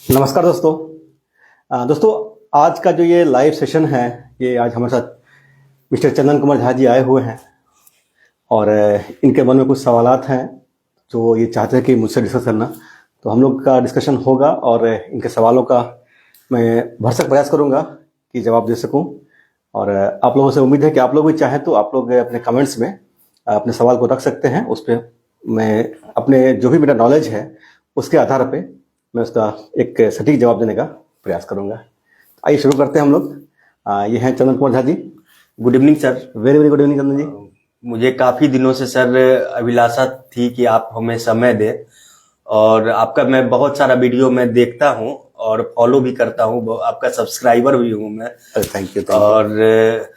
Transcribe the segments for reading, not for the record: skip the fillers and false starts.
नमस्कार दोस्तों। दोस्तों आज का जो ये लाइव सेशन है, ये आज हमारे साथ मिस्टर चंदन कुमार झा जी आए हुए हैं और इनके मन में कुछ सवालात हैं जो ये चाहते हैं कि मुझसे डिस्कस करना। तो हम लोग का डिस्कशन होगा और इनके सवालों का मैं भरसक प्रयास करूंगा कि जवाब दे सकूं। और आप लोगों से उम्मीद है कि आप लोग भी चाहें तो आप लोग अपने कमेंट्स में अपने सवाल को रख सकते हैं। उस पर मैं अपने जो भी मेरा नॉलेज है उसके आधार पे मैं उसका एक सटीक जवाब देने का प्रयास करूंगा। आइए शुरू करते हैं हम लोग। ये हैं Chandan Kumar Jha ji. Good evening sir. Very very good evening Chandan ji. मुझे काफी दिनों से सर अभिलाषा थी कि आप हमें समय दें, और आपका मैं बहुत सारा वीडियो मैं देखता हूं और फॉलो भी करता हूं, आपका सब्सक्राइबर भी हूं मैं। Thank you. और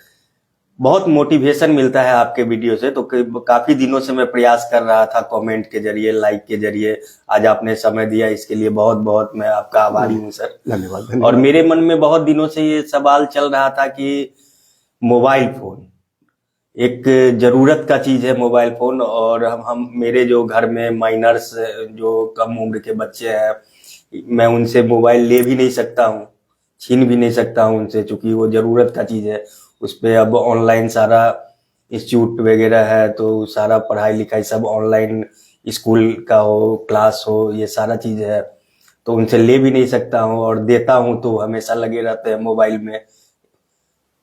बहुत मोटिवेशन मिलता है आपके वीडियो से। तो काफी दिनों से मैं प्रयास कर रहा था, कमेंट के जरिए, लाइक के जरिए। आज आपने समय दिया, इसके लिए बहुत बहुत मैं आपका आभारी हूं सर। धन्यवाद। और मेरे मन में बहुत दिनों से ये सवाल चल रहा था कि मोबाइल फोन एक जरूरत का चीज है, मोबाइल फोन। और हम मेरे जो घर में माइनर्स जो कम उम्र के बच्चे हैं, मैं उनसे मोबाइल ले भी नहीं सकता हूँ, छीन भी नहीं सकता हूँ उनसे, चूंकि वो जरूरत का चीज है। उस पे अब ऑनलाइन सारा इंस्टीट्यूट वगैरह है, तो सारा पढ़ाई लिखाई सब ऑनलाइन, स्कूल का हो, क्लास हो, ये सारा चीज है। तो उनसे ले भी नहीं सकता हूँ, और देता हूँ तो हमेशा लगे रहते हैं मोबाइल में।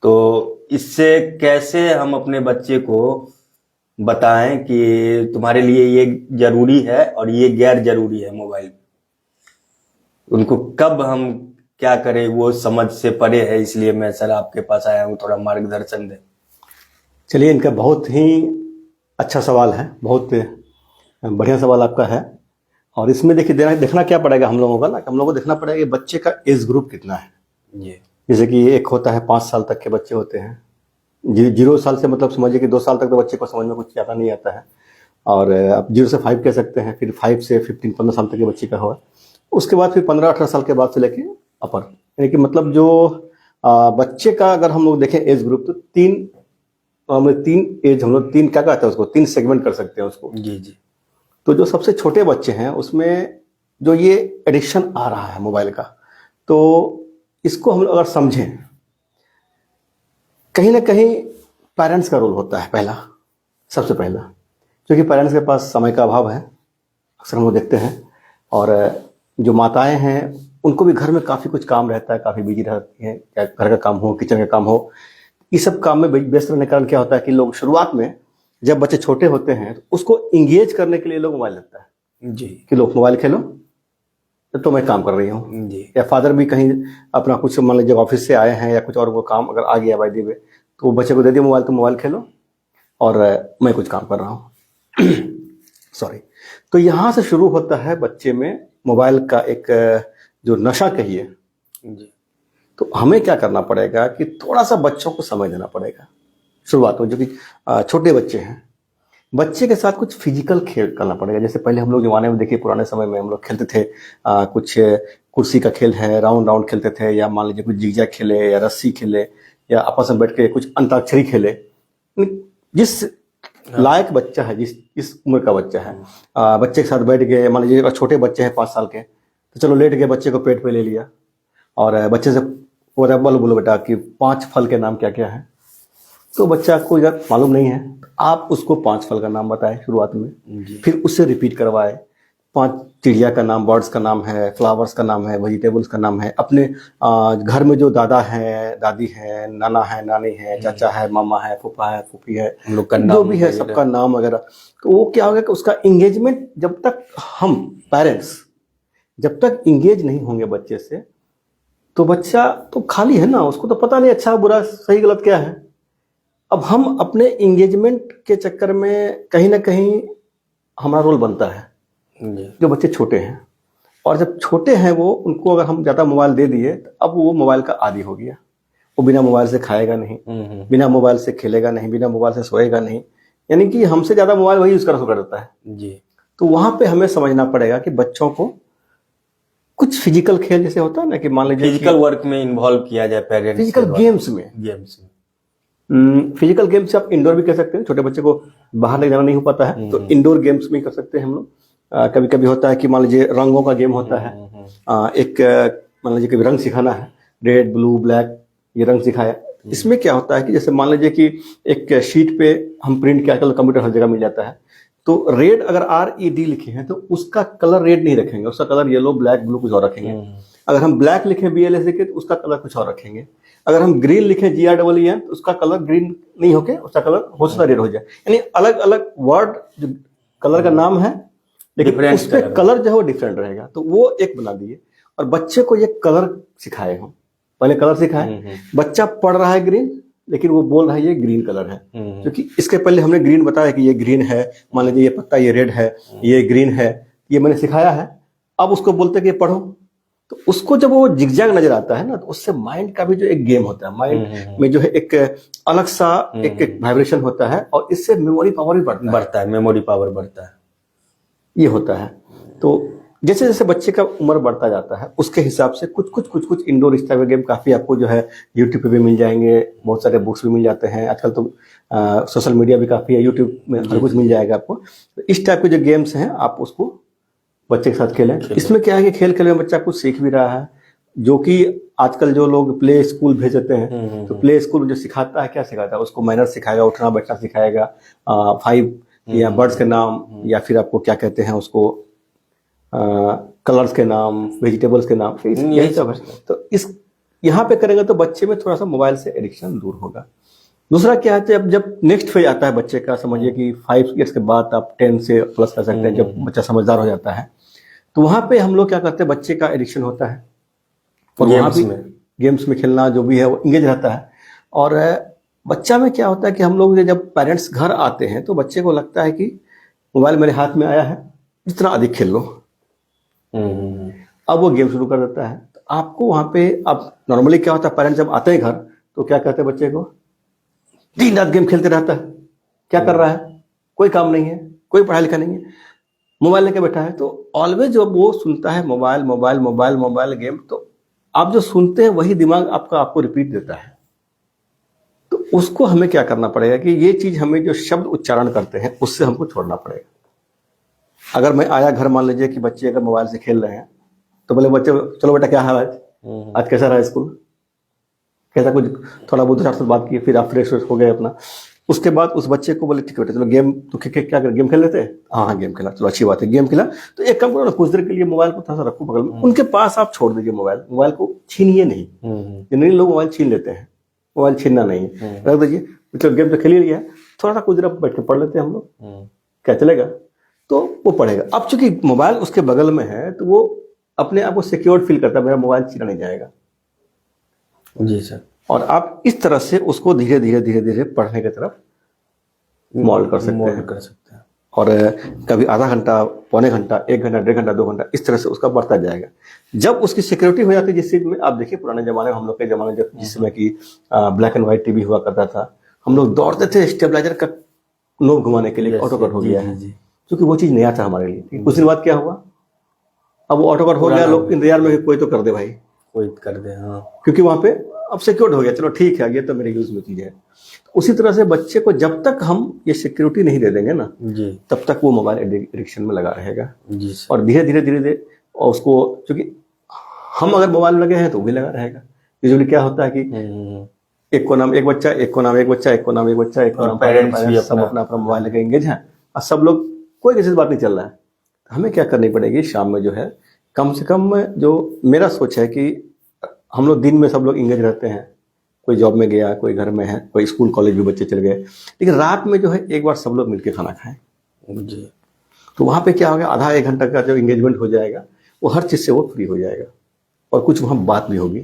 तो इससे कैसे हम अपने बच्चे को बताएं कि तुम्हारे लिए ये जरूरी है और ये गैर जरूरी है मोबाइल। उनको कब हम क्या करें, वो समझ से परे है। इसलिए मैं सर आपके पास आया हूँ, थोड़ा मार्गदर्शन दें। चलिए, इनका बहुत ही अच्छा सवाल है, बहुत बढ़िया सवाल आपका है। और इसमें देखिए देखना क्या पड़ेगा हम लोगों का ना, हम लोगों को देखना पड़ेगा कि बच्चे का एज ग्रुप कितना है। जी। जैसे जैसे कि एक होता है 5 साल तक के बच्चे होते हैं, 0 साल से मतलब समझिए कि 2 साल तक तो बच्चे को समझ में कुछ ज़्यादा नहीं आता है। और आप 0 से 5 कह सकते हैं, फिर 5 से 15 साल तक के बच्चे का हुआ। उसके बाद फिर 15-18 साल के बाद से लेके अपर, यानी कि मतलब जो बच्चे का अगर हम लोग देखें एज ग्रुप, तो 3 एज हम लोग 3 क्या कहते हैं उसको, 3 सेगमेंट कर सकते हैं उसको। जी जी। तो जो सबसे छोटे बच्चे हैं उसमें जो ये एडिक्शन आ रहा है मोबाइल का, तो इसको हम लोग अगर समझें, कहीं ना कहीं पेरेंट्स का रोल होता है पहला, सबसे पहला। क्योंकि पेरेंट्स के पास समय का अभाव है, अक्सर हम लोग देखते हैं। और जो माताएं हैं उनको भी घर में काफ़ी कुछ काम रहता है, काफ़ी बिजी रहती हैं, चाहे घर का काम हो, किचन का काम हो। इस सब काम में व्यस्त रहने के कारण क्या होता है कि लोग शुरुआत में जब बच्चे छोटे होते हैं तो उसको इंगेज करने के लिए लोग मोबाइल लेता है जी। कि लोग मोबाइल खेलो, तो मैं काम कर रही हूँ जी। या फादर भी कहीं अपना कुछ मान लीजिए ऑफिस से आए हैं या कुछ और वो काम अगर आ गया बाई दी वे, तो वो बच्चे को दे दिया मोबाइल, तो मोबाइल खेलो और मैं कुछ काम कर रहा हूँ। सॉरी। तो यहाँ से शुरू होता है बच्चे में मोबाइल का एक जो नशा कहिए। जी। तो हमें क्या करना पड़ेगा कि थोड़ा सा बच्चों को समय देना पड़ेगा शुरुआत में, जो कि छोटे बच्चे हैं। बच्चे के साथ कुछ फिजिकल खेल करना पड़ेगा। जैसे पहले हम लोग जमाने में देखिए, पुराने समय में हम लोग खेलते थे कुछ कुर्सी का खेल है, राउंड राउंड खेलते थे, या मान लीजिए कुछ जिगजैग खेले या रस्सी खेले, या आपस में बैठ के कुछ अंताक्षरी खेले। जिस लायक बच्चा है, जिस उम्र का बच्चा है, बच्चे के साथ बैठ गए। मान लीजिए अगर छोटे बच्चे हैं 5 साल के, तो चलो लेट गए, बच्चे को पेट पे ले लिया और बच्चे से बोलो बेटा कि 5 फल के नाम क्या क्या है। तो बच्चा को अगर मालूम नहीं है, आप उसको 5 फल का नाम बताएं शुरुआत में, फिर उससे रिपीट करवाए। 5 चिड़िया का नाम, बर्ड्स का नाम है, फ्लावर्स का नाम है, वेजिटेबल्स का नाम है। अपने घर में जो दादा है, दादी है, नाना है, नानी है, चाचा है, मामा है, फूफा है, फूफी है, हम लोग का जो भी है सबका नाम वगैरह। तो वो क्या होगा कि उसका इंगेजमेंट, जब तक हम पेरेंट्स जब तक इंगेज नहीं होंगे बच्चे से, तो बच्चा तो खाली है ना, उसको तो पता नहीं अच्छा बुरा सही गलत क्या है। अब हम अपने इंगेजमेंट के चक्कर में कहीं ना कहीं हमारा रोल बनता है, जो बच्चे छोटे हैं। और जब छोटे हैं वो, उनको अगर हम ज़्यादा मोबाइल दे दिए, तो अब वो मोबाइल का आदी हो गया। वो बिना मोबाइल से खाएगा नहीं, बिना मोबाइल से खेलेगा नहीं, बिना मोबाइल से सोएगा नहीं, यानी कि हमसे ज़्यादा मोबाइल वही यूज़ कर देता है जी। तो वहाँ पे हमें समझना पड़ेगा कि बच्चों को कुछ फिजिकल खेल जैसे होता है ना, कि मान लीजिए फिजिकल वर्क में इन्वॉल्व किया जाए, पेरेंट्स फिजिकल गेम्स में। फिजिकल गेम्स आप इंडोर भी कर सकते हैं, छोटे बच्चे को बाहर ले जाना नहीं हो पाता है तो इंडोर गेम्स में कर सकते हैं हम लोग। कभी कभी होता है कि मान लीजिए रंगों का गेम होता है, एक मान लीजिए कभी रंग सिखाना है, रेड ब्लू ब्लैक ये रंग सिखाया। इसमें क्या होता है कि जैसे मान लीजिए कि एक शीट पे हम प्रिंट किया, आजकल कंप्यूटर हर जगह मिल जाता है, तो रेड अगर RED लिखे हैं तो उसका कलर रेड नहीं रखेंगे, उसका कलर येलो ब्लैक ब्लू कुछ और रखेंगे। अगर हम ब्लैक लिखे BLS लिखे तो उसका कलर कुछ और रखेंगे। अगर हम ग्रीन लिखे GREEN तो उसका कलर ग्रीन नहीं होके उसका कलर हो सकता रेड हो जाए। यानी अलग अलग वर्ड जो कलर का नाम है लेकिन उस पे कलर जो है वो डिफरेंट रहेगा, तो वो एक बना दिए और बच्चे को ये कलर सिखाए हम। पहले कलर सिखाए, बच्चा पढ़ रहा है ग्रीन लेकिन वो बोल रहा है ये ग्रीन कलर है, क्योंकि इसके पहले हमने ग्रीन बताया कि ये ग्रीन है, मान लीजिए ये पत्ता ये रेड है, ये ग्रीन है, ये मैंने सिखाया है। अब उसको बोलते कि ये पढ़ो, तो उसको जब वो जिगजैग नजर आता है ना तो उससे माइंड का भी जो एक गेम होता है, माइंड में जो है एक अलग सा एक वाइब्रेशन होता है और इससे मेमोरी पावर भी बढ़ता है, मेमोरी पावर बढ़ता है, ये होता है। तो जैसे जैसे बच्चे का उम्र बढ़ता जाता है उसके हिसाब से कुछ इंडोर इस टाइप के गेम काफी आपको जो है यूट्यूब पे भी मिल जाएंगे, बहुत सारे बुक्स भी मिल जाते हैं आजकल तो, सोशल मीडिया भी काफी है, यूट्यूब में हर कुछ मिल जाएगा आपको। तो इस टाइप के जो गेम्स हैं आप उसको बच्चे के साथ खेलें। इसमें क्या है कि खेल में बच्चा कुछ सीख भी रहा है, जो कि आजकल जो लोग प्ले स्कूल भेज देते हैं तो प्ले स्कूल जो सिखाता है क्या सिखाता है, उसको मैनर सिखाएगा, उठना बैठना सिखाएगा, 5 या बर्ड्स के नाम या फिर आपको क्या कहते हैं उसको कलर्स के नाम, वेजिटेबल्स के नाम, यही सब है। तो इस यहाँ पे करेंगे तो बच्चे में थोड़ा सा मोबाइल से एडिक्शन दूर होगा। दूसरा क्या है, जब नेक्स्ट फेज आता है बच्चे का, समझिए कि 5 ईयर्स के बाद आप 10 से प्लस कर सकते हैं, जब बच्चा समझदार हो जाता है तो वहां पे हम लोग क्या करते हैं, बच्चे का एडिक्शन होता है और वहां भी गेम्स में खेलना जो भी है वो इंगेज रहता है। और बच्चा में क्या होता है कि हम लोग जब पेरेंट्स घर आते हैं तो बच्चे को लगता है कि मोबाइल मेरे हाथ में आया है, जितना अधिक खेल लो। अब वो गेम शुरू कर देता है। तो आपको वहां पे, अब नॉर्मली क्या होता है, पेरेंट्स जब आते हैं घर तो क्या कहते हैं बच्चे को, दिन रात गेम खेलते रहता है, क्या कर रहा है, कोई काम नहीं है, कोई पढ़ाई लिखा नहीं है, मोबाइल लेके बैठा है। तो ऑलवेज जब वो सुनता है mobile mobile mobile mobile game, तो आप जो सुनते हैं वही दिमाग आपको रिपीट देता है। तो उसको हमें क्या करना पड़ेगा कि ये चीज हमें जो शब्द उच्चारण करते हैं उससे हमको छोड़ना पड़ेगा। अगर मैं आया घर, मान लीजिए कि बच्चे अगर मोबाइल से खेल रहे हैं तो बोले बच्चे चलो बेटा क्या हाल है, आज कैसा रहा स्कूल, कैसा, कुछ थोड़ा बहुत आपसे बात की, फिर आप फ्रेश हो गए अपना। उसके बाद उस बच्चे को बोले ठीक है बेटा चलो गेम, तो क्या कर, गेम खेल लेते हैं, हाँ गेम खेला, चलो अच्छी बात है, गेम खेला। तो एक काम करो ना, कुछ देर के लिए मोबाइल को थोड़ा सा रखो बगल में, उनके पास आप छोड़ दीजिए मोबाइल को छीनिए नहीं। जनरली लोग मोबाइल छीन लेते हैं, मोबाइल छीनना नहीं है, रख दीजिए, मतलब गेम तो खेल ही लिया है, थोड़ा सा कुछ देर बैठ के पढ़ लेते हैं हम लोग, क्या चलेगा, तो वो पढ़ेगा। अब चूंकि मोबाइल उसके बगल में है तो वो अपने आप को सिक्योर फील करता है, मेरा मोबाइल छीना नहीं जाएगा। जी सर। और आप इस तरह से उसको धीरे धीरे धीरे धीरे पढ़ने की तरफ मोल्ड कर सकते हैं। और कभी आधा घंटा, पौने घंटा, 1 घंटा, 1.5 घंटा, 2 घंटा, इस तरह से उसका बढ़ता जाएगा। जब उसकी सिक्योरिटी हो जाती है जिस चीज में, आप देखिए पुराने जमाने में, हम लोग के जमाने जब जिसमें कि ब्लैक एंड व्हाइट टीवी हुआ करता था, हम लोग दौड़ते थे स्टेबलाइजर का नोब घुमाने के लिए, ऑटो कट हो गया है, क्योंकि वो चीज नया था हमारे लिए। कुछ दिन बाद क्या हुआ, अब वो ऑटो कट हो गया, लोग इंतजार में कोई तो कर दे भाई, कोई कर दे, हाँ, क्योंकि वहां पे अब सिक्योर्ड हो गया, चलो ठीक है ये तो मेरे यूज में चीज है। उसी तरह से बच्चे को जब तक हम ये सिक्योरिटी नहीं दे देंगे ना जी, तब तक वो मोबाइल एडिक्शन में लगा रहेगा। जी सर। और धीरे धीरे धीरे धीरे उसको, क्योंकि हम अगर मोबाइल लगे हैं तो वो भी लगा रहेगा। यूजुअली क्या होता है कि एक को नाम एक बच्चा, एक को नाम एक बच्चा, एक को नाम एक बच्चा, एक को नाम पेरेंट्स भी सब अपना अपना मोबाइल लेके एंगेज है और सब लोग, कोई किसी से बात नहीं चल रहा है। हमें क्या करनी पड़ेगी, शाम में जो है कम से कम, जो मेरा सोच है कि हम लोग दिन में सब लोग इंगेज रहते हैं, कोई जॉब में गया, कोई घर में है, कोई स्कूल कॉलेज भी बच्चे चल गए, लेकिन रात में जो है एक बार सब लोग मिलकर खाना खाएं जी। तो वहां पे क्या होगा, आधा 1 घंटा का जो इंगेजमेंट हो जाएगा वो हर चीज से वो फ्री हो जाएगा और कुछ वहां बात भी होगी।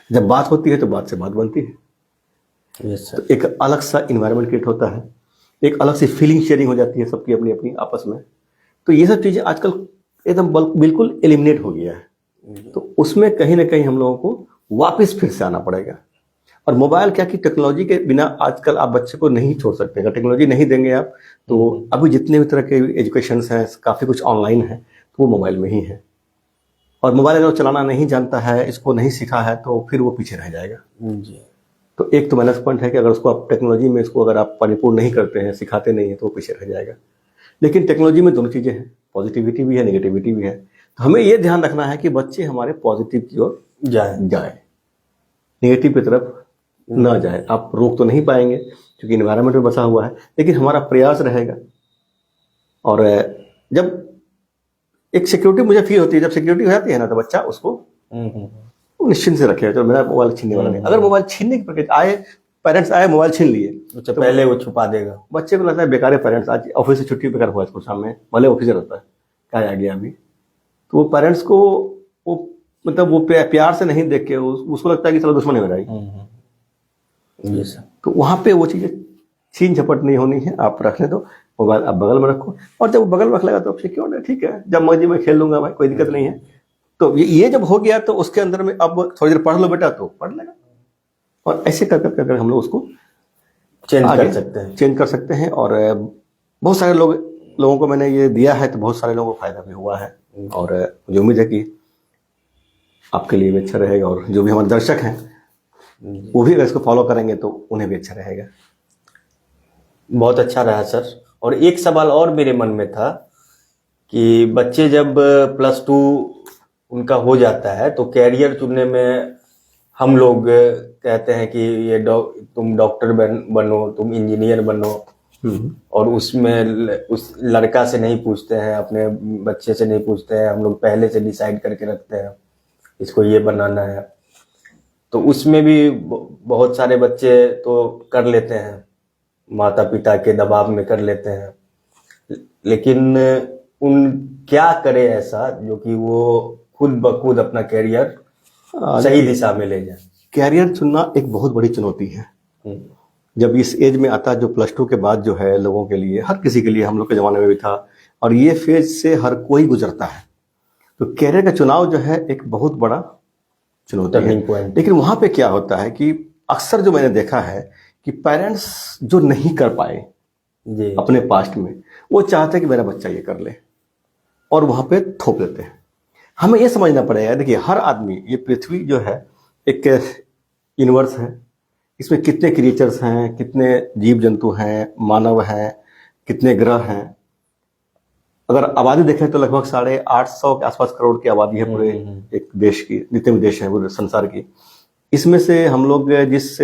जब बात होती है तो बात से बात बनती है। Yes sir. तो एक अलग सा इन्वायरमेंट क्रिएट होता है, एक अलग सी फीलिंग शेयरिंग हो जाती है सबकी अपनी अपनी आपस में। तो ये सब चीजें आजकल एकदम बिल्कुल एलिमिनेट हो गया है। तो उसमें कहीं ना कहीं हम लोगों को वापस फिर से आना पड़ेगा। और मोबाइल क्या कि टेक्नोलॉजी के बिना आजकल आप बच्चे को नहीं छोड़ सकते। अगर टेक्नोलॉजी नहीं देंगे आप तो अभी जितने भी तरह के एजुकेशन हैं, काफ़ी कुछ ऑनलाइन है, तो वो मोबाइल में ही है। और मोबाइल अगर चलाना नहीं जानता है, इसको नहीं सीखा है, तो फिर वो पीछे रह जाएगा। जी। तो एक तो माइनस पॉइंट है कि अगर उसको आप टेक्नोलॉजी में इसको अगर आप परिपूर्ण नहीं करते हैं, सिखाते नहीं हैं, तो वो पीछे रह जाएगा। लेकिन टेक्नोलॉजी में दोनों चीज़ें हैं, पॉजिटिविटी भी है, नेगेटिविटी भी है। तो हमें ये ध्यान रखना है कि बच्चे हमारे पॉजिटिव की ओर जाए, नेगेटिव की तरफ ना जाए। आप रोक तो नहीं पाएंगे क्योंकि इन्वायरमेंट में बसा हुआ है, लेकिन हमारा प्रयास रहेगा। और जब एक सिक्योरिटी मुझे फील होती है, जब सिक्योरिटी हो जाती है ना, तो बच्चा उसको वो निश्चिंत से रखेगा, चलो मेरा मोबाइल छीनने वाला नहीं। अगर मोबाइल छीनने की प्रक्रिया आए, पेरेंट्स आए मोबाइल छीन लिए, तो पहले वो छुपा देगा। बच्चे को लगता है बेकार है, पेरेंट्स आज ऑफिस से छुट्टी बेकार हुआ इसको सामने, भले ऑफिसर होता है, क्या आ गया अभी। तो वो पेरेंट्स को वो मतलब वो प्यार से नहीं देख के उसको लगता है कि चलो दुश्मन है मेरा ही। जी सर। तो वहां पे वो चीजें छीन झपट नहीं होनी है, आप रख ले दो मोबाइल, आप बगल में रखो, और जब वो बगल में रख लेगा तो आप सिक्योर है, ठीक है, जब मर्जी में खेल लूंगा भाई, कोई दिक्कत नहीं है। तो ये जब हो गया तो उसके अंदर में अब थोड़ी देर पढ़ लो बेटा, तो पढ़ लेगा। और ऐसे कर हम लोग उसको चेंज कर सकते हैं। और बहुत सारे लोगों को मैंने ये दिया है, तो बहुत सारे लोगों को फायदा भी हुआ है। और मुझे उम्मीद है कि आपके लिए भी अच्छा रहेगा, और जो भी हमारे दर्शक हैं वो भी अगर इसको फॉलो करेंगे तो उन्हें भी अच्छा रहेगा। बहुत अच्छा रहा सर। और एक सवाल और मेरे मन में था कि बच्चे जब +2 उनका हो जाता है तो कैरियर चुनने में हम लोग कहते हैं कि ये तुम डॉक्टर बनो, तुम इंजीनियर बनो, और उसमें उस लड़का से नहीं पूछते हैं, अपने बच्चे से नहीं पूछते हैं, हम लोग पहले से डिसाइड करके रखते हैं इसको ये बनाना है। तो उसमें भी बहुत सारे बच्चे तो कर लेते हैं, माता पिता के दबाव में कर लेते हैं, लेकिन उन क्या करे ऐसा जो कि वो खुद ब खुद अपना कैरियर सही दिशा में ले जाए। कैरियर चुनना एक बहुत बड़ी चुनौती है। जब इस एज में आता है, जो +2 के बाद जो है लोगों के लिए, हर किसी के लिए, हम लोग के ज़माने में भी था, और ये फेज से हर कोई गुजरता है। तो कैरियर का चुनाव जो है एक बहुत बड़ा चुनौती है। लेकिन वहाँ पे क्या होता है कि अक्सर जो मैंने देखा है कि पेरेंट्स जो नहीं कर पाए अपने पास्ट में, वो चाहते हैं कि मेरा बच्चा ये कर ले, और वहाँ पे थोप देते हैं। हमें ये समझना पड़ेगा, देखिए हर आदमी, ये पृथ्वी जो है एक यूनिवर्स है, इसमें कितने क्रिएचर्स हैं, कितने जीव जंतु हैं, मानव हैं, कितने ग्रह हैं। अगर आबादी देखें तो लगभग 850 के आसपास करोड़ की आबादी है पूरे एक देश की, जितने भी देश हैं पूरे संसार की। इसमें से हम लोग जिस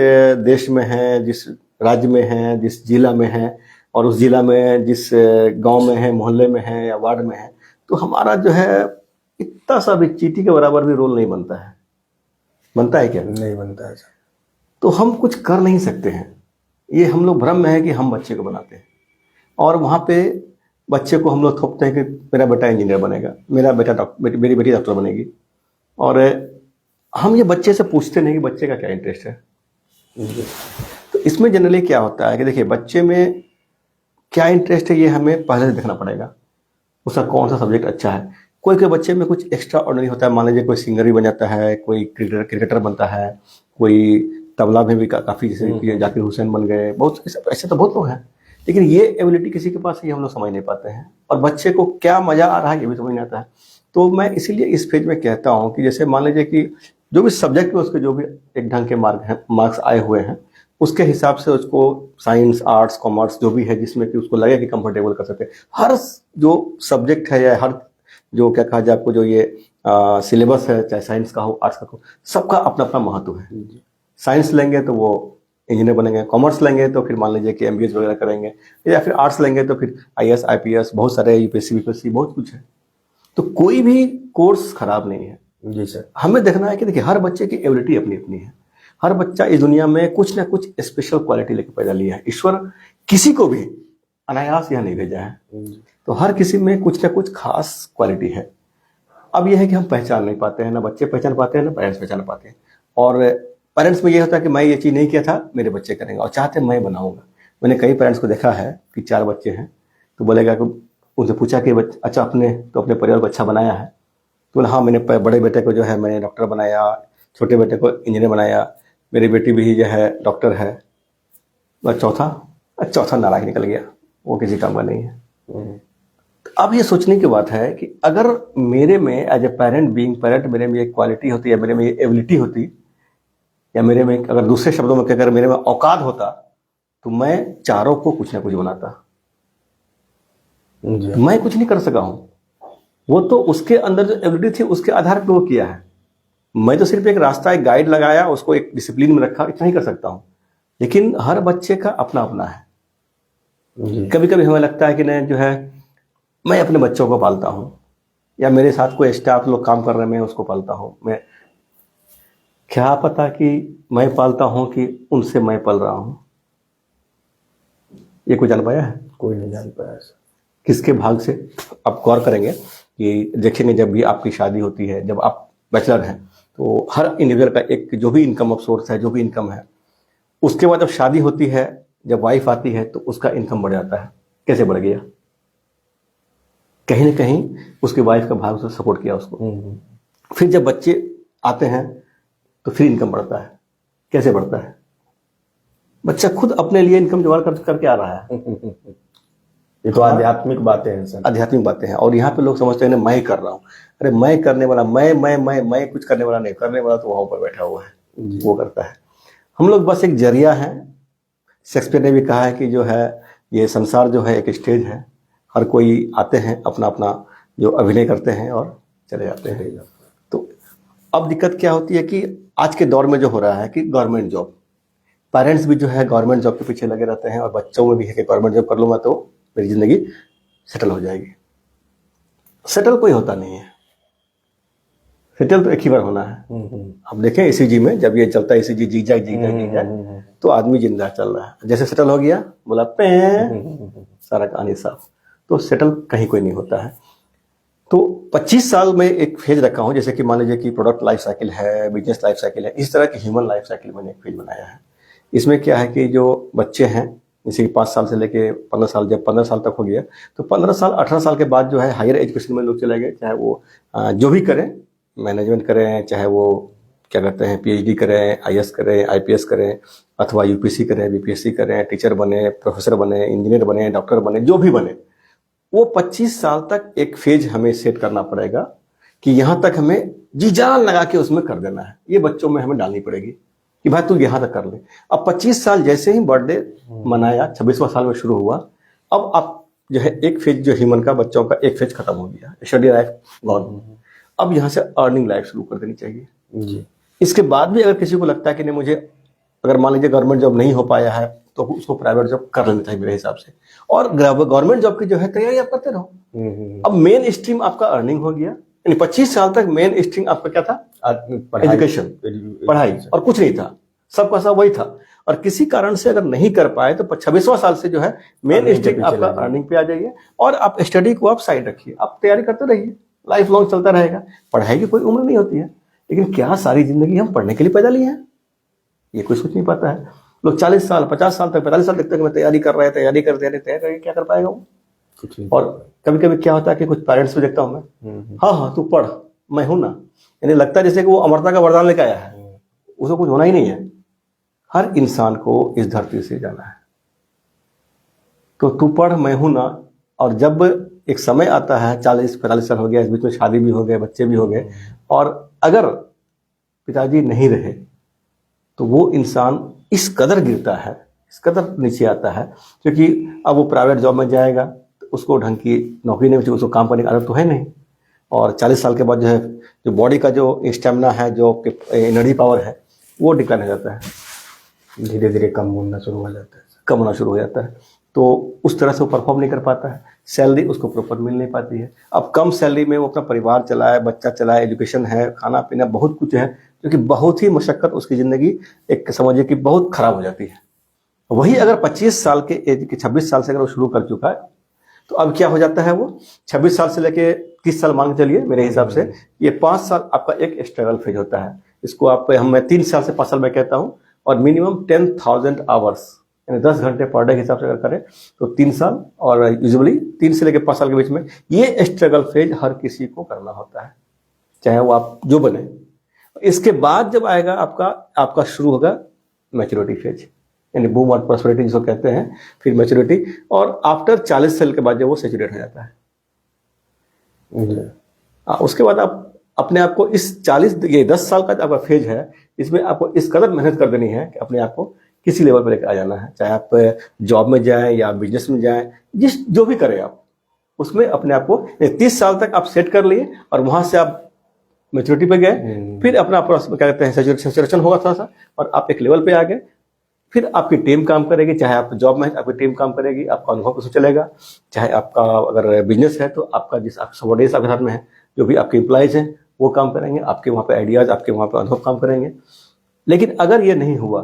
देश में हैं, जिस राज्य में हैं, जिस जिला में हैं, और उस जिला में जिस गांव में है, मोहल्ले में है या वार्ड में है, तो हमारा जो है इतना सा भी चींटी के बराबर भी रोल नहीं बनता है। बनता है क्या? नहीं बनता है। तो हम कुछ कर नहीं सकते हैं। ये हम लोग भ्रम में है कि हम बच्चे को बनाते हैं, और वहाँ पे बच्चे को हम लोग थोपते हैं कि मेरा बेटा इंजीनियर बनेगा, मेरा बेटा मेरी बेटी डॉक्टर बनेगी। और हम ये बच्चे से पूछते नहीं कि बच्चे का क्या इंटरेस्ट है। तो इसमें जनरली क्या होता है कि देखिए, बच्चे में क्या इंटरेस्ट है ये हमें पहले से देखना पड़ेगा, उसका कौन सा सब्जेक्ट अच्छा है। कोई के बच्चे में कुछ एक्स्ट्रा ऑर्डिनरी होता है, मान लीजिए कोई सिंगर भी बन जाता है, कोई क्रिकेटर बनता है, कोई तबला में भी काफ़ी, जैसे जाकिर हुसैन बन गए, बहुत ऐसे तो बहुत लोग हैं। लेकिन ये एबिलिटी किसी के पास है, ये हम लोग समझ नहीं पाते हैं, और बच्चे को क्या मजा आ रहा है ये भी समझ नहीं आता है। तो मैं इसीलिए इस फेज में कहता हूँ कि जैसे मान लीजिए कि जो भी सब्जेक्ट में उसके जो भी एक ढंग के मार्क्स आए हुए हैं, उसके हिसाब से उसको साइंस, आर्ट्स, कॉमर्स जो भी है जिसमें कि उसको लगे कि कंफर्टेबल कर सकते हैं। हर जो सब्जेक्ट है या हर जो क्या कहा जाए आपको, जो ये सिलेबस है, चाहे साइंस का हो, आर्ट्स का हो, सबका अपना अपना महत्व है। साइंस लेंगे तो वो इंजीनियर बनेंगे, कॉमर्स लेंगे तो फिर मान लीजिए कि MBA वगैरह करेंगे, या फिर आर्ट्स लेंगे तो फिर IAS, IPS, बहुत सारे UPSC, BPSC, बहुत कुछ है। तो कोई भी कोर्स खराब नहीं है। जी सर। हमें देखना है कि देखिए हर बच्चे की एबिलिटी अपनी अपनी है। हर बच्चा इस दुनिया में कुछ ना कुछ स्पेशल क्वालिटी लेकर पैदा लिया है। ईश्वर किसी को भी अनायास यहाँ नहीं भेजा है, तो हर किसी में कुछ ना कुछ खास क्वालिटी है। अब यह है कि हम पहचान नहीं पाते हैं, ना बच्चे पहचान पाते हैं, ना पेरेंट्स पहचान पाते हैं। और पेरेंट्स में ये होता है कि मैं ये चीज़ नहीं किया था, मेरे बच्चे करेंगे, और चाहते मैं बनाऊंगा। मैंने कई पेरेंट्स को देखा है कि 4 बच्चे हैं, तो बोलेगा कि उनसे पूछा कि अच्छा आपने तो अपने परिवार को अच्छा बनाया है? तो बोला हाँ, मैंने बड़े बेटे को जो है मैंने डॉक्टर बनाया, छोटे बेटे को इंजीनियर बनाया, मेरी बेटी भी जो है डॉक्टर है, और चौथा नालायक निकल गया, वो किसी काम का नहीं है। अब ये सोचने की बात है कि अगर मेरे में as a parent, being parent, मेरे में ये क्वालिटी होती है, मेरे में ये एबिलिटी होती, या मेरे में, अगर दूसरे शब्दों में अगर मेरे में औकात होता तो मैं चारों को कुछ ना कुछ बनाता। मैं कुछ नहीं कर सका हूं, वो तो उसके अंदर जो एबिलिटी थी उसके आधार पर वो किया है। मैं तो सिर्फ एक रास्ता, एक गाइड लगाया, उसको एक डिसिप्लिन में रखा, इतना ही कर सकता हूं। लेकिन हर बच्चे का अपना अपना है। कभी कभी हमें लगता है कि नहीं जो है मैं अपने बच्चों को पालता हूं, या मेरे साथ कोई स्टाफ लोग काम कर रहे हैं मैं उसको पालता हूं। मैं क्या पता कि मैं पालता हूं कि उनसे मैं पल रहा हूं। ये कोई जान पाया है? कोई नहीं जान पाया। किसके भाग से? आप गौर करेंगे कि देखेंगे जब भी आपकी शादी होती है, जब आप बैचलर हैं, तो हर इंडिविजुअल का एक जो भी इनकम ऑफ सोर्स है, जो भी इनकम है, उसके बाद जब शादी होती है, जब वाइफ आती है, तो उसका इनकम बढ़ जाता है। कैसे बढ़ गया? कहीं ना कहीं उसके वाइफ का भाग से सपोर्ट किया उसको। फिर जब बच्चे आते हैं तो फिर इनकम बढ़ता है। कैसे बढ़ता है? बच्चा खुद अपने लिए इनकम जुगाड़ करके आ रहा है। ये तो आध्यात्मिक बातें हैं सर। आध्यात्मिक बातें हैं। और यहाँ पे लोग समझते हैं मैं ही कर रहा हूँ। अरे मैं करने वाला, मैं कुछ करने वाला नहीं, करने वाला तो वहां ऊपर बैठा हुआ है, वो करता है। हम लोग बस एक जरिया है। शेक्सपियर ने भी कहा है कि जो है ये संसार जो है एक स्टेज है, हर कोई आते हैं, अपना अपना जो अभिनय करते हैं और चले जाते हैं। तो अब दिक्कत क्या होती है कि आज के दौर में जो हो रहा है कि गवर्नमेंट जॉब, पेरेंट्स भी जो है गवर्नमेंट जॉब के पीछे लगे रहते हैं, और बच्चों में भी है कि गवर्नमेंट जॉब कर लूंगा तो मेरी जिंदगी सेटल हो जाएगी। सेटल कोई होता नहीं है। सेटल तो एक ही बार होना है। अब देखें ईसीजी में जब ये चलता है, ईसीजी जी जाए तो आदमी जिंदा चल रहा है। जैसे सेटल हो गया, बोला पे सारा कहानी साफ। तो सेटल कहीं कोई नहीं होता है। तो 25 साल में एक फेज रखा हूं, जैसे कि मान लीजिए कि प्रोडक्ट लाइफ साइकिल है, बिजनेस लाइफ साइकिल है, इस तरह की ह्यूमन लाइफ साइकिल मैंने एक फेज बनाया है। इसमें क्या है कि जो बच्चे हैं, जैसे कि 5 साल से लेके 15 साल, जब 15 साल तक हो गया तो 15 साल 18 साल के बाद जो है हायर एजुकेशन में लोग चले गए। चाहे वो जो भी करें, मैनेजमेंट करें, चाहे वो क्या करते हैं पीएचडी करें, आईएएस करें, आईपीएस करें, अथवा यूपीएससी करें, बीपीएससी करें, टीचर बने, प्रोफेसर बने, इंजीनियर बने, डॉक्टर बने, जो भी बने, वो 25 साल तक एक फेज हमें सेट करना पड़ेगा कि यहां तक हमें जी जान लगा के उसमें कर देना है। ये बच्चों में हमें डालनी पड़ेगी कि भाई तू यहां तक कर ले। अब 25 साल जैसे ही बर्थडे मनाया, 26वां साल में शुरू हुआ, अब आप जो है एक फेज जो ह्यूमन का, बच्चों का एक फेज खत्म हो गया, स्टडी लाइफ गॉन। अब यहां से अर्निंग लाइफ शुरू कर देनी चाहिए जी। इसके बाद भी अगर किसी को लगता है कि नहीं मुझे, अगर मान लीजिए गवर्नमेंट जॉब नहीं हो पाया है तो उसको प्राइवेट जॉब कर लेना चाहिए मेरे हिसाब से। और गवर्नमेंट जॉब की जो है तैयारी आप करते रहो। अब मेन स्ट्रीम आपका अर्निंग हो गया, यानी 25 साल तक मेन स्ट्रीम आपका क्या था? एजुकेशन, पढ़ाई, और कुछ नहीं था, सबका सब वही था। और किसी कारण से अगर नहीं कर पाए तो 26वां साल से जो है मेन स्ट्रीम आपका अर्निंग पे आ जाइए, और आप स्टडी को आप साइड रखिए, आप तैयारी करते रहिए, लाइफ लॉन्ग चलता रहेगा। पढ़ाई की कोई उम्र नहीं होती है, लेकिन क्या सारी जिंदगी हम पढ़ने के लिए पैदा लिए हैं? ये कोई सोच नहीं पाता है। लोग 40 साल, 50 साल तक, 45 साल तक मैं तैयारी कर रहा है, तैयारी करके क्या कर पाएगा वो? कुछ नहीं। और कभी कभी क्या होता है कि कुछ पेरेंट्स को देखता हूं मैं, हाँ तू पढ़, मैं हूं ना, यानी लगता है जैसे कि वो अमरता का वरदान लेके आया है, उसको कुछ होना ही नहीं है। हर इंसान को इस धरती से जाना है, तो तू पढ़, मैं हूं ना। और जब एक समय आता है, 40-45 साल हो गया, इस बीच में शादी भी हो गए, बच्चे भी हो गए, और अगर पिताजी नहीं रहे तो वो इंसान इस कदर गिरता है, इस कदर नीचे आता है, क्योंकि अब वो प्राइवेट जॉब में जाएगा तो उसको ढंग की नौकरी नहीं, उसको काम करने की आदत तो है नहीं। और 40 साल के बाद जो है, जो बॉडी का जो स्टेमिना है, जो एनर्जी पावर है, वो डिक्लाइन हो जाता है, धीरे धीरे कम होना शुरू हो जाता है। तो उस तरह से वो परफॉर्म नहीं कर पाता है, सैलरी उसको प्रॉपर मिल नहीं पाती है। अब कम सैलरी में वो अपना परिवार चलाए, बच्चा चलाए, एजुकेशन है, खाना पीना, बहुत कुछ है, क्योंकि बहुत ही मशक्कत उसकी ज़िंदगी एक समझिए कि बहुत खराब हो जाती है। वही अगर 25 साल के एज के 26 साल से अगर वो शुरू कर चुका है, तो अब क्या हो जाता है, वो 26 साल से लेके 30 साल मान के चलिए, मेरे हिसाब से ये 5 साल आपका एक स्ट्रगल फेज होता है। इसको आप मैं 3 साल से 5 साल में कहता हूँ, और मिनिमम 10,000 आवर्स, यानी 10 घंटे पर डे के हिसाब से अगर करें तो 3 साल, और यूजुअली 3 से लेकर 5 साल के बीच में ये स्ट्रगल फेज हर किसी को करना होता है, चाहे वो आप जो बने। इसके बाद जब आएगा आपका शुरू होगा मैच्योरिटी फेज, यानी बूम और प्रॉस्पेरिटी जिसको कहते हैं, फिर मैच्योरिटी, और आफ्टर 40 साल के बाद जब वो सैचुरेट हो जाता है, उसके बाद आप अपने आप को इस 10 साल का जो आपका फेज है, इसमें आपको इस कदर मेहनत कर देनी है कि अपने आप को किसी लेवल पर लेकर आ जाना है। चाहे आप जॉब में जाएं या बिजनेस में जाएं, जो भी करें आप, उसमें अपने आप को 30 साल तक आप सेट कर लिए और वहां से आप मैच्योरिटी पे गए, फिर अपना क्या कहते हैं सैचुरेशन होगा थोड़ा सा, और आप एक लेवल पे आ गए। फिर आपकी टीम काम करेगी, चाहे आप जॉब में है आपकी टीम काम करेगी, आपका अनुभव उसमें चलेगा। चाहे आपका अगर बिजनेस है तो आपका आप सबॉर्डिनेट्स आपके साथ में है, जो भी आपके एम्प्लॉइज हैं वो काम करेंगे, आपके वहाँ पे आइडियाज, आपके वहाँ पे अनुभव काम करेंगे। लेकिन अगर ये नहीं हुआ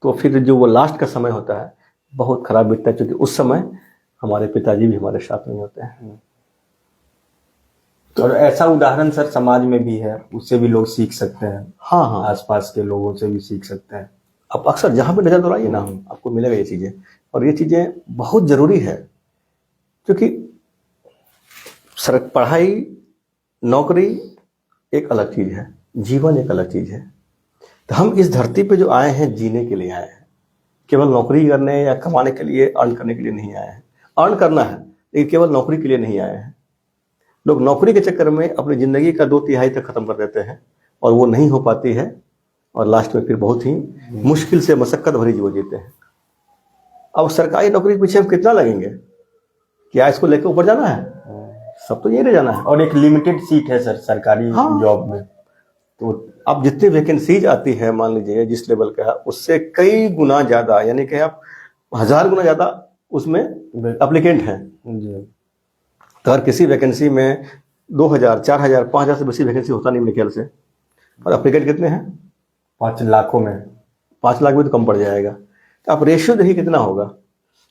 तो फिर जो वो लास्ट का समय होता है बहुत खराब बीतता है, क्योंकि उस समय हमारे पिताजी भी हमारे साथ नहीं होते हैं। और ऐसा उदाहरण सर समाज में भी है, उससे भी लोग सीख सकते हैं। हाँ हाँ, आसपास के लोगों से भी सीख सकते हैं। आप अक्सर जहाँ पे नजर दौड़ाइए ना, आपको मिलेगा ये चीजें, और ये चीजें बहुत जरूरी है। क्योंकि पढ़ाई, नौकरी एक अलग चीज है, जीवन एक अलग चीज है। तो हम इस धरती पे जो आए हैं जीने के लिए आए हैं, केवल नौकरी करने या कमाने के लिए, अर्न करने के लिए नहीं आए हैं। अर्न करना है लेकिन केवल नौकरी के लिए नहीं आए हैं। लोग नौकरी के चक्कर में अपनी जिंदगी का 2/3 तक खत्म कर देते हैं और वो नहीं हो पाती है, और लास्ट में फिर बहुत ही मुश्किल से मशक्कत भरी जीवन जीते हैं। अब सरकारी नौकरी के पीछे हम कितना लगेंगे? क्या इसको लेकर ऊपर जाना है? सब तो यही रह जाना है। और एक लिमिटेड सीट है सर सरकारी जॉब में, तो अब जितनी वैकेंसीज आती है, मान लीजिए जिस लेवल का है उससे कई गुना ज्यादा, यानी कि आप 1000 गुना ज्यादा उसमें एप्लीकेंट हैं। तो हर किसी वैकेंसी में 2000, 4000, 5000 से बेसी वैकेंसी होता नहीं मेरे ख्याल से। और एप्लीकेंट कितने हैं? 5 लाखों में। 5 लाख में तो कम पड़ जाएगा। तो आप रेशियो देखिए कितना होगा।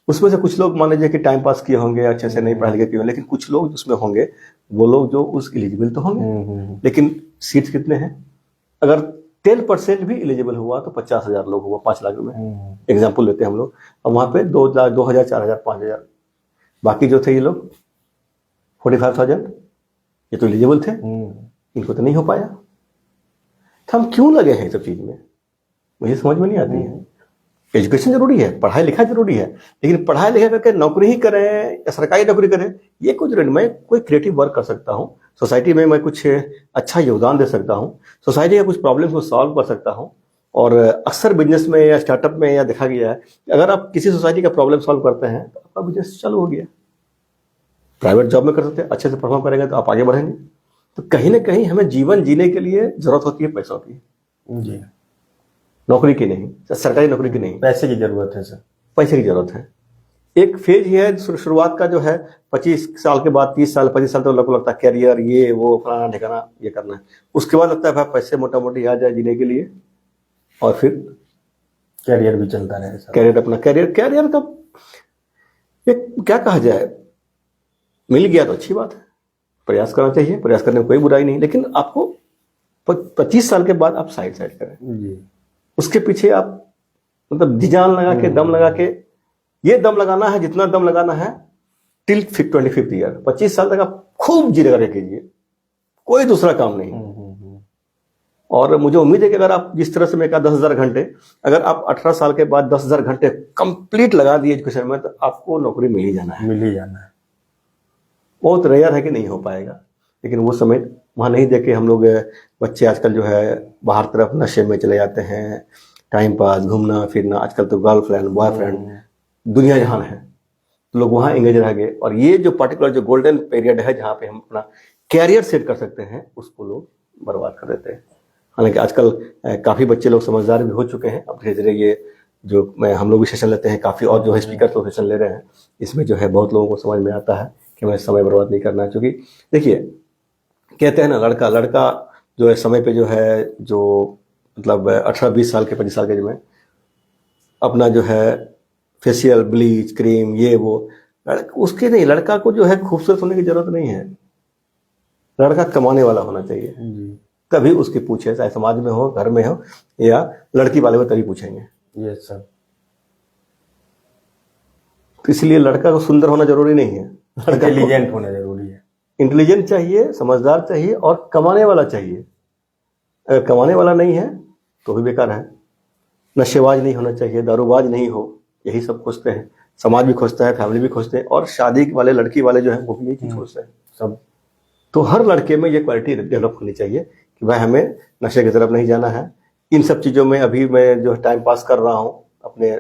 उसमें से कुछ लोग मान लीजिए कि टाइम पास किए होंगे, अच्छे से नहीं पढ़े लिखे किए होंगे, लेकिन कुछ लोग उसमें होंगे, वो लोग जो उस एलिजिबल तो होंगे, लेकिन सीट्स कितने हैं? अगर 10% भी एलिजिबल हुआ तो 50,000 लोग हुआ 5 लाख में। एग्जाम्पल लेते हैं हम लोग, और वहां पे 2,000, 4,000, 5,000, बाकी जो थे ये लोग 45,000, ये तो एलिजिबल थे, इनको तो नहीं हो पाया। तो हम क्यों लगे हैं सब चीज में, मुझे समझ में नहीं आती है। एजुकेशन जरूरी है, पढ़ाई लिखाई जरूरी है, लेकिन पढ़ाई लिखाई करके नौकरी ही करें या सरकारी नौकरी करें ये कुछ जरूरी नहीं। मैं कोई क्रिएटिव वर्क कर सकता हूँ, सोसाइटी में मैं कुछ अच्छा योगदान दे सकता हूँ, सोसाइटी के कुछ प्रॉब्लम्स को सॉल्व कर सकता हूँ। और अक्सर बिजनेस में या स्टार्टअप में या देखा गया है कि अगर आप किसी सोसाइटी का प्रॉब्लम सॉल्व करते हैं तो आपका बिजनेस चालू हो गया। प्राइवेट जॉब में कर सकते हैं, अच्छे से परफॉर्म करेंगे तो आप आगे बढ़ेंगे। तो कहीं ना कहीं हमें जीवन जीने के लिए जरूरत होती है पैसों की, जी, नौकरी की नहीं, सरकारी नौकरी की नहीं। पैसे की जरूरत है सर, पैसे की जरूरत है। एक फेज ही है शुरुआत का जो है 25 साल के बाद, 30 साल 25 साल तक लोगों को लगता है कैरियर, ये वो फलाना ठिकाना ये करना है। उसके बाद लगता है भाई पैसे मोटा मोटी आ जाए जीने के लिए, और फिर कैरियर भी चलता रहे। कैरियर अपना कैरियर का एक क्या कहा जाए, मिल गया तो अच्छी बात है, प्रयास करना चाहिए, प्रयास करने में कोई बुराई नहीं, लेकिन आपको 25 साल के बाद आप साइड करें जी। उसके पीछे आप मतलब जान लगा के, दम लगा के, ये दम लगाना है जितना दम लगाना है टिल 25th ईयर, 25 साल तक आप खूब जी लगा के कीजिए, कोई दूसरा काम नहीं। और मुझे उम्मीद है कि अगर आप जिस तरह से मैं कहा 10,000 घंटे, अगर आप 18 साल के बाद 10,000 घंटे कंप्लीट लगा दिए एजुकेशन में, तो आपको नौकरी मिल ही जाना है, मिल ही जाना है। बहुत रेयर है कि नहीं हो पाएगा, लेकिन वो समय वहाँ नहीं देके हम लोग, बच्चे आजकल जो है बाहर तरफ नशे में चले जाते हैं, टाइम पास, घूमना फिरना, आजकल तो गर्लफ्रेंड बॉयफ्रेंड दुनिया जहान है, तो लोग वहाँ एंगेज रह गए। और ये जो पर्टिकुलर जो गोल्डन पीरियड है जहाँ पे हम अपना कैरियर सेट कर सकते हैं, उसको लोग बर्बाद कर देते हैं। हालांकि आजकल काफ़ी बच्चे लोग समझदार भी हो चुके हैं, अब धीरे धीरे ये जो हम लोग भी सेशन लेते हैं, काफ़ी और जो है स्पीकर तो सेशन ले रहे हैं, इसमें जो है बहुत लोगों को समझ में आता है कि हमें समय बर्बाद नहीं करना है। क्योंकि देखिए कहते हैं ना, लड़का जो है समय पे जो है, जो मतलब 18-20 साल के 25 साल के जो में अपना जो है फेशियल ब्लीच क्रीम ये वो, उसके नहीं, लड़का को जो है खूबसूरत होने की जरूरत नहीं है, लड़का कमाने वाला होना चाहिए। तभी उसकी पूछे, चाहे समाज में हो, घर में हो, या लड़की वाले को तभी पूछेंगे। Yes sir. तो इसलिए लड़का को सुंदर होना जरूरी नहीं है, लड़का इंटेलिजेंट होना जरूरी है। इंटेलिजेंट चाहिए, समझदार चाहिए, और कमाने वाला चाहिए। अगर कमाने वाला नहीं है तो भी बेकार है। नशेबाज नहीं होना चाहिए, दारूबाज नहीं हो, यही सब खोजते हैं, समाज भी खोजता है, फैमिली भी खोजते हैं, और शादी वाले लड़की वाले जो है वो भी यही चीज खोजते हैं सब। तो हर लड़के में ये क्वालिटी डेवलप होनी चाहिए कि भाई हमें नशे की तरफ नहीं जाना है। इन सब चीज़ों में अभी मैं जो टाइम पास कर रहा हूँ अपने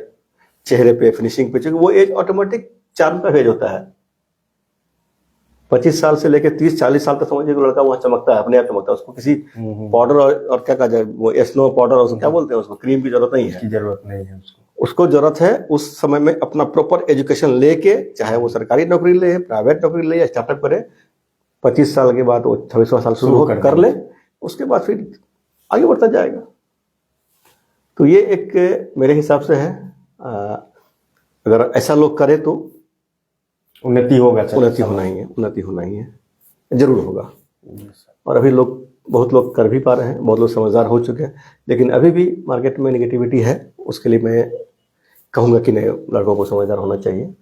चेहरे पे, फिनिशिंग पे, क्योंकि वो एज ऑटोमेटिक चार्म का एज होता है। 25 साल से लेकर 30-40 साल तक समझिए कि लड़का वहाँ चमकता है, अपने आप चमकता है। उसको किसी पाउडर और क्या कहा जाए, वो स्नो पाउडर और उसको क्या बोलते हैं, उसको क्रीम की जरूरत नहीं है। जरूरत नहीं है उसको जरूरत है उस समय में अपना प्रॉपर एजुकेशन लेके, चाहे वो सरकारी नौकरी ले, प्राइवेट नौकरी ले या स्टार्टअप करे, 25 साल के बाद वो 26वां साल शुरू कर ले, उसके बाद फिर आगे बढ़ता जाएगा। तो ये एक मेरे हिसाब से है, अगर ऐसा लोग करे तो उन्नति होगा, उन्नति होना ही है, जरूर होगा। और अभी लोग, बहुत लोग कर भी पा रहे हैं, बहुत लोग समझदार हो चुके हैं, लेकिन अभी भी मार्केट में निगेटिविटी है। उसके लिए मैं कहूँगा कि नहीं, लड़कों को समझदार होना चाहिए,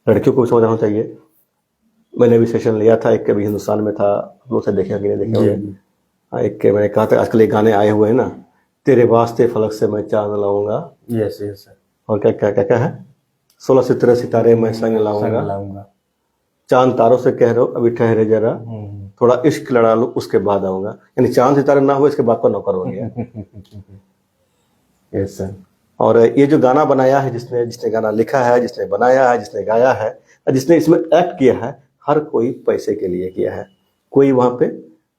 लड़कियों को भी समझदार होना चाहिए। मैंने भी सेशन लिया था एक, कभी हिंदुस्तान में था, आप लोग से देखा कि नहीं देखा होगा। एक मैंने कहा था, आजकल ये गाने आए हुए हैं ना, तेरे वास्ते फलक से मैं चांद लाऊंगा। Yes yes. और क्या क्या क्या क्या है, 16 से 13 सितारे मैं संग लाऊंगा, चांद तारों से कह रहा अभी ठहरे जरा, थोड़ा इश्क लड़ा लो उसके बाद आऊंगा। यानी चांद सितारे ना हुए, इसके बाद का नौकर हो गया। Yes sir. और ये जो गाना बनाया है, जिसने गाना लिखा है, जिसने बनाया है, जिसने गाया है, जिसने इसमें एक्ट किया है, हर कोई पैसे के लिए किया है। कोई वहां पे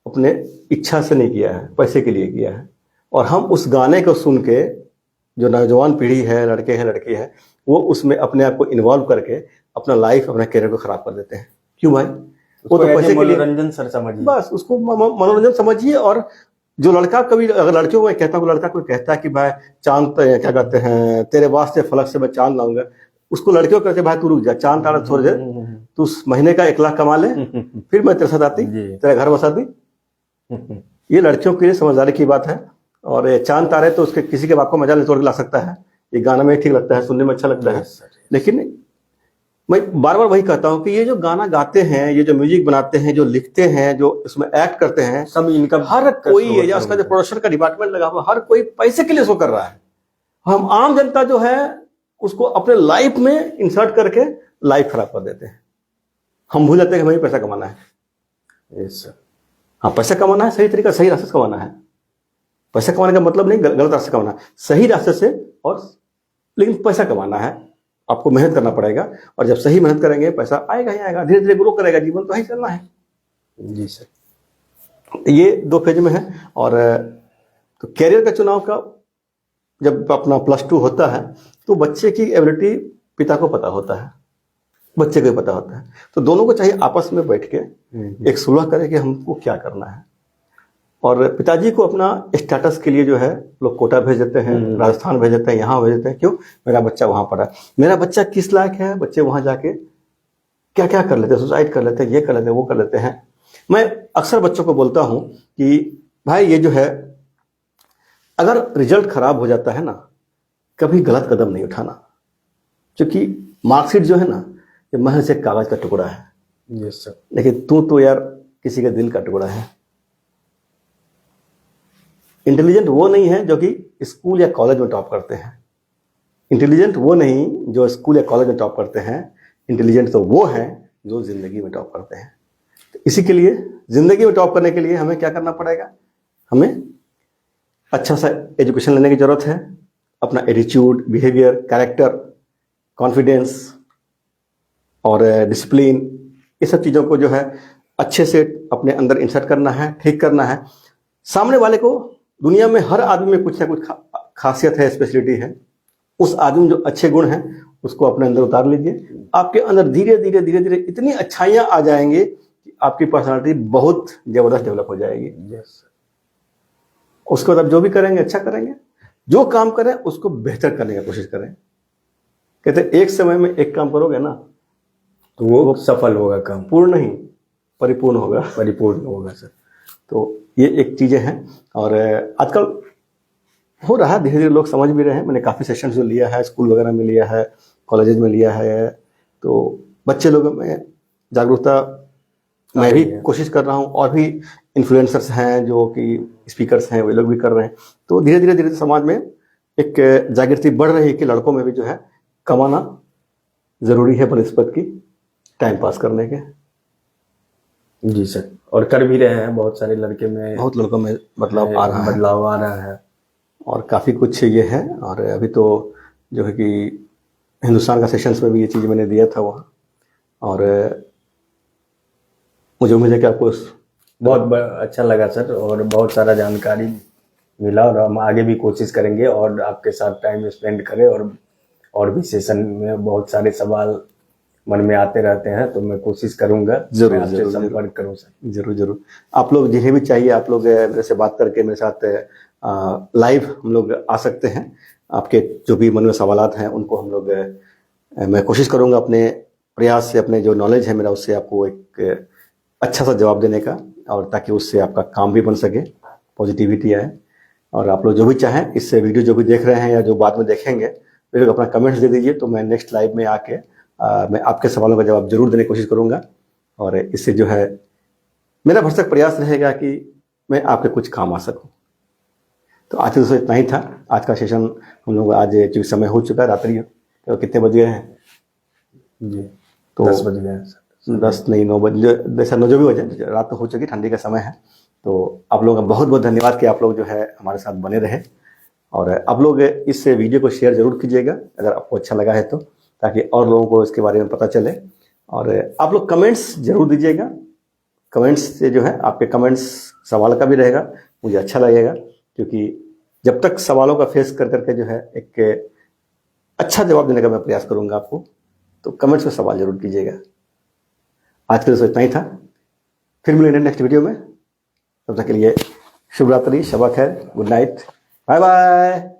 अपने इच्छा से नहीं किया है, पैसे के लिए किया है। और हम उस गाने को सुन के, जो नौजवान पीढ़ी है, लड़के हैं लड़की है, वो उसमें अपने आप को इन्वॉल्व करके अपना लाइफ, अपना करियर को खराब कर देते हैं। क्यों भाई? वो तो पैसे के लिए, मनोरंजन सर समझिए, बस उसको मनोरंजन समझिए। और जो लड़का, कभी अगर लड़कियों को कहता हूँ, लड़का कोई कहता है कि भाई चांद, क्या कहते हैं, तेरे वास्ते फलक से मैं चांद लाऊंगा, उसको लड़कियों कहते भाई तू रुक जा, चांद तारा छोड़ दे, तू महीने का 1 लाख कमा ले, फिर मैं तेरे साथ आती, तेरा घर बसाती। ये लड़कियों के लिए समझदारी की बात है। और ये चांद तारे तो उसके किसी के बाप को मजा नहीं तोड़ के ला सकता है। ये गाना में ठीक लगता है, सुनने में अच्छा लगता है, लेकिन मैं बार बार वही कहता हूँ कि ये जो गाना गाते हैं, ये जो म्यूजिक बनाते हैं, जो लिखते हैं, जो इसमें एक्ट करते हैं, सब इनका हर कोई है, या उसका जो प्रोडक्शन का डिपार्टमेंट लगा हुआ, हर कोई पैसे के लिए इसको कर रहा है। हम आम जनता जो है उसको अपने लाइफ में इंसर्ट करके लाइफ खराब कर देते हैं। हम भूल जाते हैं कि हमें पैसा कमाना है। Yes sir. हाँ, पैसा कमाना है, सही तरीका, सही रास्ते से कमाना है। पैसा कमाने का मतलब नहीं गलत रास्ते से कमाना, सही रास्ते से। और लेकिन पैसा कमाना है, आपको मेहनत करना पड़ेगा, और जब सही मेहनत करेंगे पैसा आएगा ही आएगा, धीरे धीरे ग्रो करेगा, जीवन तो ही चलना है। जी सर। ये 2 फेज में है। और तो कैरियर का चुनाव का जब अपना +2 होता है, तो बच्चे की एबिलिटी पिता को पता होता है, बच्चे को पता होता है। तो दोनों को चाहिए आपस में बैठ के एक सुलह करें कि हमको क्या करना है। और पिताजी को अपना स्टेटस के लिए जो है लोग कोटा भेज देते हैं, राजस्थान भेज देते हैं, यहाँ भेज देते हैं। क्यों? मेरा बच्चा वहां पढ़ा, मेरा बच्चा किस लायक है। बच्चे वहां जाके क्या क्या कर लेते हैं, सुसाइड कर लेते हैं, ये कर लेते हैं, वो कर लेते हैं। मैं अक्सर बच्चों को बोलता हूं कि भाई ये जो है, अगर रिजल्ट खराब हो जाता है ना, कभी गलत कदम नहीं उठाना, क्योंकि मार्कशीट जो है ना, ये महज एक कागज का टुकड़ा है। Yes sir. लेकिन तू तो यार किसी के दिल का टुकड़ा है। इंटेलिजेंट वो नहीं है जो कि स्कूल या कॉलेज में टॉप करते हैं, इंटेलिजेंट वो नहीं जो स्कूल या कॉलेज में टॉप करते हैं, इंटेलिजेंट तो वो हैं जो जिंदगी में टॉप करते हैं। तो इसी के लिए, जिंदगी में टॉप करने के लिए हमें क्या करना पड़ेगा? हमें अच्छा सा एजुकेशन लेने की जरूरत है। अपना एटीट्यूड, बिहेवियर, कैरेक्टर, कॉन्फिडेंस और डिसिप्लिन, ये सब चीज़ों को जो है अच्छे से अपने अंदर इंसर्ट करना है, ठीक करना है। सामने वाले को, दुनिया में हर आदमी में कुछ ना कुछ खासियत है, स्पेशलिटी है। उस आदमी में जो अच्छे गुण हैं उसको अपने अंदर उतार लीजिए। आपके अंदर धीरे धीरे धीरे धीरे इतनी अच्छाइयाँ आ जाएंगी कि आपकी पर्सनालिटी बहुत जबरदस्त डेवलप हो जाएगी। यस। उसके बाद आप जो भी करेंगे अच्छा करेंगे, जो काम करें उसको बेहतर करने की कोशिश करें। कहते हैं एक समय में एक काम करोगे ना तो वो सफल होगा, काम पूर्ण नहीं परिपूर्ण होगा। परिपूर्ण होगा सर। तो ये एक चीजें हैं। और आजकल हो रहा है, धीरे धीरे लोग समझ भी रहे हैं। मैंने काफ़ी सेशन जो लिया है, स्कूल वगैरह में लिया है, कॉलेजेस में लिया है, तो बच्चे लोगों में जागरूकता मैं भी कोशिश कर रहा हूँ। और भी इन्फ्लुएंसर्स हैं जो कि स्पीकर्स हैं, वे लोग भी कर रहे हैं। तो धीरे धीरे धीरे समाज में एक जागृति बढ़ रही है कि लड़कों में भी जो है कमाना ज़रूरी है बनस्पत की, टाइम पास करने के। जी सर, और कर भी रहे हैं, बहुत सारे लड़के में बहुत लड़कों में बदलाव आ रहा है बदलाव आ रहा है। और काफ़ी कुछ ये है। और अभी तो जो है कि हिंदुस्तान का सेशंस में भी ये चीज़ मैंने दिया था वहाँ, और मुझे उम्मीद है कि आपको बहुत अच्छा लगा सर, और बहुत सारा जानकारी मिला, और हम आगे भी कोशिश करेंगे और आपके साथ टाइम स्पेंड करें, और भी सेशन में बहुत सारे सवाल मन में आते रहते हैं, तो मैं कोशिश करूंगा जरूर मैं आपसे जरूर संपर्क करूं सर। जरूर जरूर। आप लोग जिन्हें भी चाहिए, आप लोग मेरे से बात करके मेरे साथ लाइव हम लोग आ सकते हैं। आपके जो भी मन में सवालात हैं उनको हम लोग मैं कोशिश करूंगा अपने प्रयास से, अपने जो नॉलेज है मेरा उससे आपको एक अच्छा सा जवाब देने का, और ताकि उससे आपका काम भी बन सके, पॉजिटिविटी आए। और आप लोग जो भी चाहें इस वीडियो जो भी देख रहे हैं या जो बाद में देखेंगे, वे लोग अपना कमेंट्स दे दीजिए, तो मैं नेक्स्ट लाइव में आके मैं आपके सवालों का जवाब जरूर देने की कोशिश करूंगा। और इससे जो है मेरा भरसक प्रयास रहेगा कि मैं आपके कुछ काम आ सकूं। तो आज दोस्तों इतना ही था आज का सेशन। हम लोग आज चूँकि समय हो चुका है, रात्रि तो कितने बज गए हैं जी, तो 10 बज गए हैं सर। 10 नहीं 9 बजे, जैसा 9 जो भी हो जाए, रात तो हो चुकी, ठंडी का समय है। तो आप लोगों का बहुत बहुत धन्यवाद कि आप लोग जो है हमारे साथ बने रहे। और आप लोग इस वीडियो को शेयर जरूर कीजिएगा अगर आपको अच्छा लगा है तो, ताकि और लोगों को इसके बारे में पता चले। और आप लोग कमेंट्स जरूर दीजिएगा। कमेंट्स से जो है आपके कमेंट्स सवाल का भी रहेगा, मुझे अच्छा लगेगा, क्योंकि जब तक सवालों का फेस कर करके जो है एक अच्छा जवाब देने का मैं प्रयास करूंगा आपको, तो कमेंट्स में सवाल जरूर कीजिएगा। आज के लिए इतना ही था, फिर मिलेंगे नेक्स्ट वीडियो में। तब तक के लिए शुभ रात्रि, शब खैर, गुड नाइट, बाय बाय।